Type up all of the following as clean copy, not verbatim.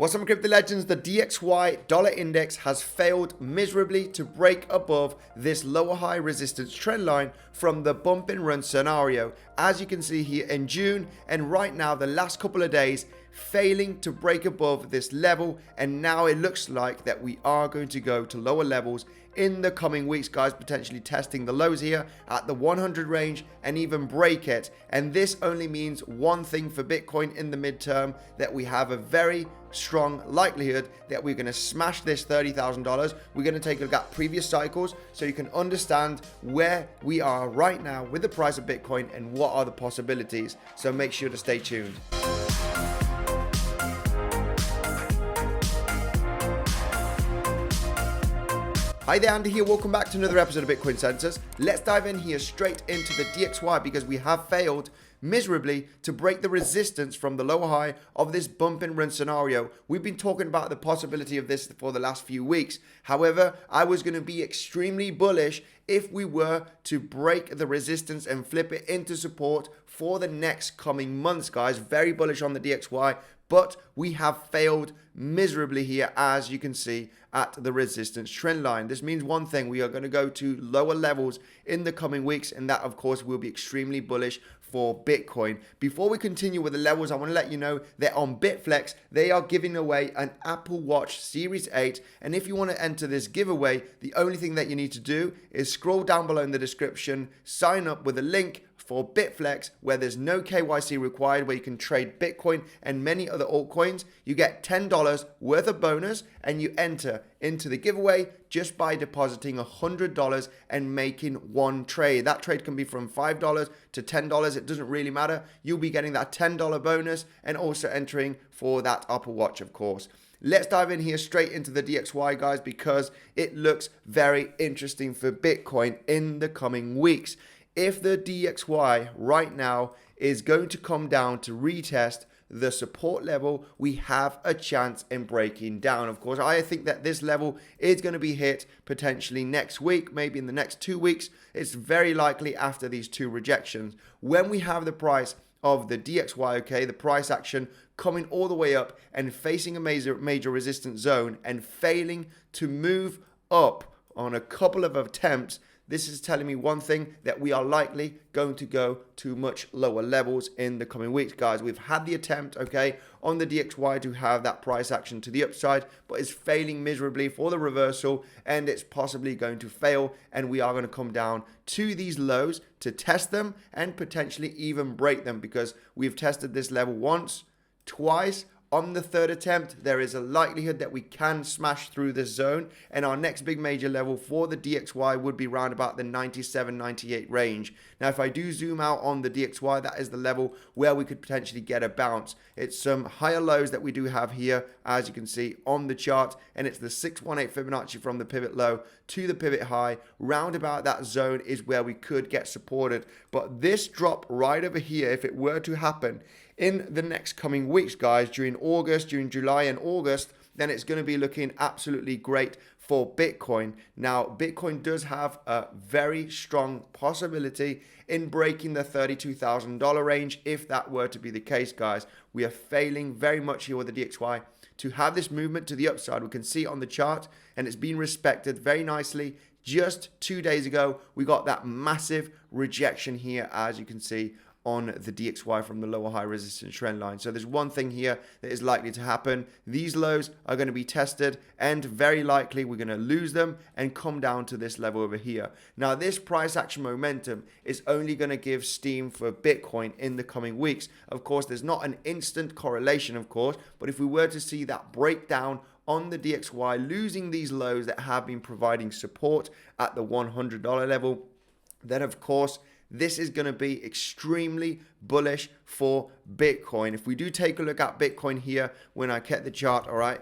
What's up, crypto legends? The DXY dollar index has failed miserably to break above this lower high resistance trend line from the bump and run scenario, as you can see here in June, and right now the last couple of days failing to break above this level, and now it looks like that we are going to go to lower levels in the coming weeks, guys, potentially testing the lows here at the 100 range and even break it. And this only means one thing for Bitcoin in the midterm, that we have a very strong likelihood that we're going to smash this $30,000. We're going to take a look at previous cycles so you can understand where we are right now with the price of Bitcoin and what are the possibilities. So make sure to stay tuned. Hi there, Andy here. Welcome back to another episode of Bitcoinsensus. Let's dive in here straight into the DXY because we have failed miserably to break the resistance from the lower high of this bump and run scenario. We've been talking about the possibility of this for the last few weeks. However, I was going to be extremely bullish if we were to break the resistance and flip it into support for the next coming months, guys. Very bullish on the DXY, but we have failed miserably here, as you can see at the resistance trend line. This means one thing: we are going to go to lower levels in the coming weeks, and that of course will be extremely bullish for Bitcoin. Before we continue with the levels, I want to let you know that on Bitflex they are giving away an Apple Watch Series 8, and if you want to enter this giveaway, the only thing that you need to do is scroll down below in the description, sign up with a link for Bitflex where there's no KYC required, where you can trade Bitcoin and many other altcoins. You get $10 worth of bonus and you enter into the giveaway just by depositing $100 and making one trade. That trade can be from $5 to $10. It doesn't really matter. You'll be getting that $10 bonus and also entering for that Apple Watch, of course. Let's dive in here straight into the DXY, guys, because it looks very interesting for Bitcoin in the coming weeks. If the DXY right now is going to come down to retest the support level, we have a chance in breaking down. Of course, I think that this level is going to be hit potentially next week, maybe in the next 2 weeks. It's very likely after these two rejections. When we have the price of the DXY, okay, the price action coming all the way up and facing a major resistance zone and failing to move up on a couple of attempts, this is telling me one thing: that we are likely going to go to much lower levels in the coming weeks, guys. We've had the attempt, okay, on the DXY to have that price action to the upside, but it's failing miserably for the reversal, and it's possibly going to fail, and we are going to come down to these lows to test them and potentially even break them, because we've tested this level once, twice. On the third attempt, there is a likelihood that we can smash through this zone, and our next big major level for the DXY would be around about the 97-98 range. Now, if I do zoom out on the DXY, that is the level where we could potentially get a bounce. It's some higher lows that we do have here, as you can see on the chart, and it's the 618 Fibonacci from the pivot low to the pivot high. Round about that zone is where we could get supported. But this drop right over here, if it were to happen in the next coming weeks, guys, during July and August, then it's going to be looking absolutely great for Bitcoin. Now, Bitcoin does have a very strong possibility in breaking the $32,000 range. If that were to be the case, guys, we are failing very much here with the DXY to have this movement to the upside. We can see it on the chart, and it's been respected very nicely. Just 2 days ago, we got that massive rejection here, as you can see on the DXY from the lower high resistance trend line. So there's one thing here that is likely to happen. These lows are going to be tested, and very likely we're going to lose them and come down to this level over here. Now, this price action momentum is only going to give steam for Bitcoin in the coming weeks. Of course, there's not an instant correlation, of course, but if we were to see that breakdown on the DXY, losing these lows that have been providing support at the $100 level, then of course this is going to be extremely bullish for Bitcoin. If we do take a look at Bitcoin here, when I get the chart, all right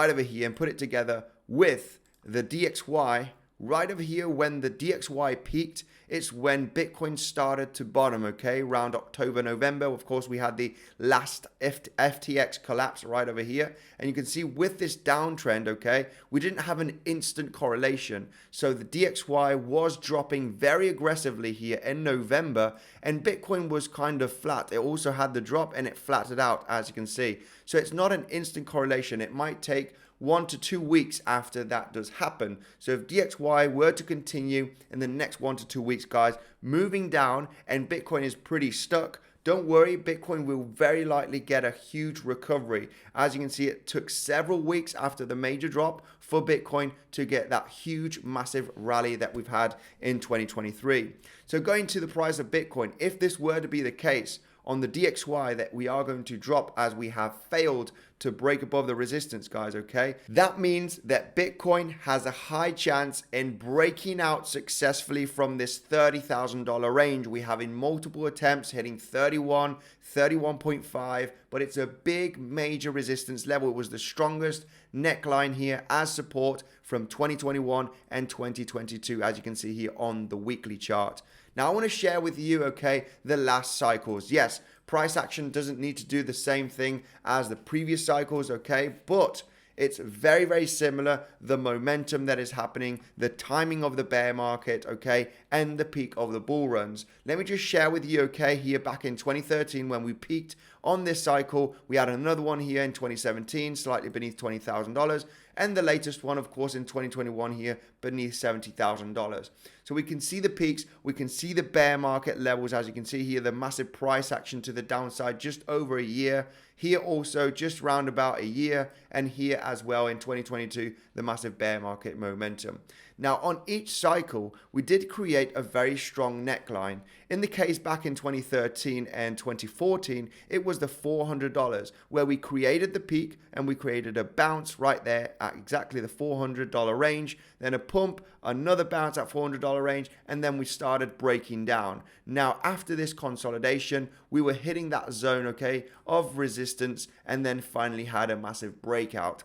over here, and put it together with the DXY right over here, when the DXY peaked it's when Bitcoin started to bottom, okay, around October, November. Of course, we had the last FTX collapse right over here. And you can see with this downtrend, okay, we didn't have an instant correlation. So the DXY was dropping very aggressively here in November, and Bitcoin was kind of flat. It also had the drop and it flattened out, as you can see. So it's not an instant correlation. It might take 1 to 2 weeks after that does happen. So if DXY were to continue in the next 1 to 2 weeks, guys, moving down and Bitcoin is pretty stuck, don't worry, Bitcoin will very likely get a huge recovery. As you can see, it took several weeks after the major drop for Bitcoin to get that huge, massive rally that we've had in 2023. So going to the price of Bitcoin, if this were to be the case, on the DXY that we are going to drop as we have failed to break above the resistance, guys, okay? That means that Bitcoin has a high chance in breaking out successfully from this $30,000 range. We have in multiple attempts hitting 31, 31.5, but it's a big major resistance level. It was the strongest neckline here as support from 2021 and 2022, as you can see here on the weekly chart. Now, I want to share with you, okay, the last cycles. Yes, price action doesn't need to do the same thing as the previous cycles, okay, but it's very, very similar. The momentum that is happening, the timing of the bear market, okay, and the peak of the bull runs. Let me just share with you, okay, here back in 2013 when we peaked on this cycle, we had another one here in 2017, slightly beneath $20,000. And the latest one, of course, in 2021 here, beneath $70,000. So we can see the peaks, we can see the bear market levels, as you can see here, the massive price action to the downside just over a year. Here also just round about a year, and here as well in 2022, the massive bear market momentum. Now, on each cycle, we did create a very strong neckline. In the case back in 2013 and 2014, it was the $400, where we created the peak and we created a bounce right there at exactly the $400 range, then a pump, another bounce at $400 range, and then we started breaking down. Now, after this consolidation, we were hitting that zone, okay, of resistance, and then finally had a massive breakout.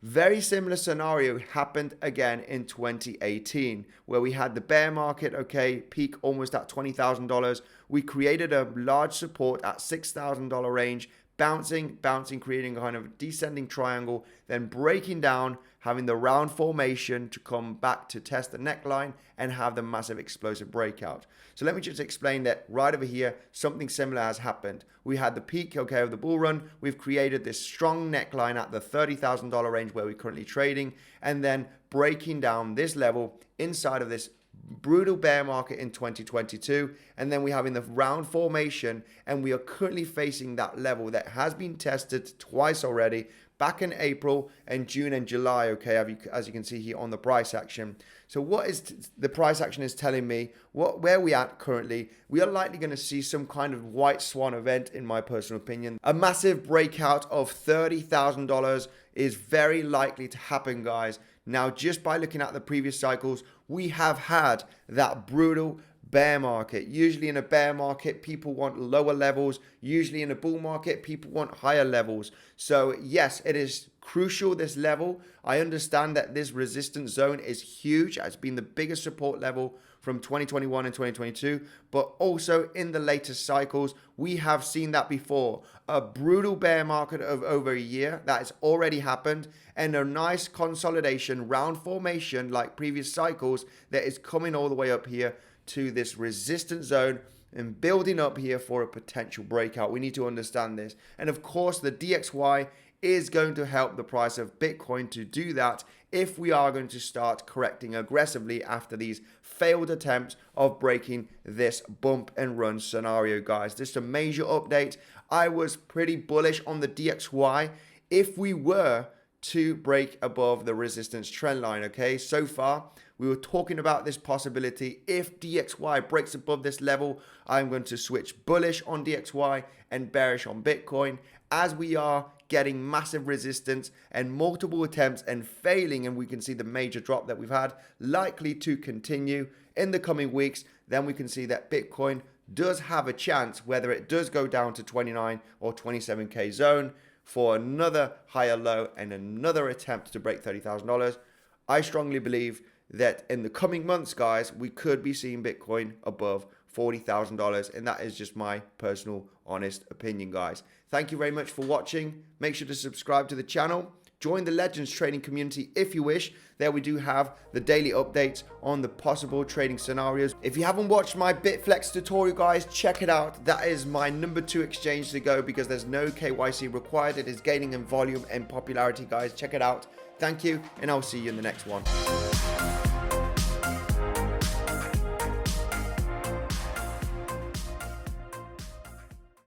Very similar scenario happened again in 2018, where we had the bear market, okay, peak almost at $20,000. We created a large support at $6,000 range, bouncing, creating a kind of descending triangle, then breaking down, having the round formation to come back to test the neckline and have the massive explosive breakout. So let me just explain that right over here, something similar has happened. We had the peak, okay, of the bull run. We've created this strong neckline at the $30,000 range where we're currently trading, and then breaking down this level inside of this brutal bear market in 2022, and then we have in the round formation, and we are currently facing that level that has been tested twice already, back in April and June and July, okay, as you can see here on the price action. So what is the price action is telling me, where we at currently, we are likely going to see some kind of white swan event, in my personal opinion. A massive breakout of $30,000 is very likely to happen, guys. Now, just by looking at the previous cycles, we have had that brutal bear market. Usually in a bear market, people want lower levels. Usually in a bull market, people want higher levels. So yes, it is crucial, this level. I understand that this resistance zone is huge. It's been the biggest support level from 2021 and 2022, but also in the latest cycles, we have seen that before. A brutal bear market of over a year, that has already happened, and a nice consolidation round formation like previous cycles that is coming all the way up here to this resistance zone and building up here for a potential breakout. We need to understand this. And of course, the DXY is going to help the price of Bitcoin to do that if we are going to start correcting aggressively after these failed attempts of breaking this bump and run scenario, guys. This is a major update. I was pretty bullish on the DXY if we were to break above the resistance trend line, okay? So far, we were talking about this possibility. If DXY breaks above this level, I'm going to switch bullish on DXY and bearish on Bitcoin, as we are getting massive resistance and multiple attempts and failing, and we can see the major drop that we've had likely to continue in the coming weeks. Then we can see that Bitcoin does have a chance, whether it does go down to 29 or 27K zone, for another higher low and another attempt to break $30,000. I strongly believe that in the coming months, guys, we could be seeing Bitcoin above $40,000. And that is just my personal, honest opinion, guys. Thank you very much for watching. Make sure to subscribe to the channel. Join the Legends trading community if you wish. There we do have the daily updates on the possible trading scenarios. If you haven't watched my Bitflex tutorial, guys, check it out. That is my #2 exchange to go because there's no KYC required. It is gaining in volume and popularity, guys. Check it out. Thank you, and I'll see you in the next one.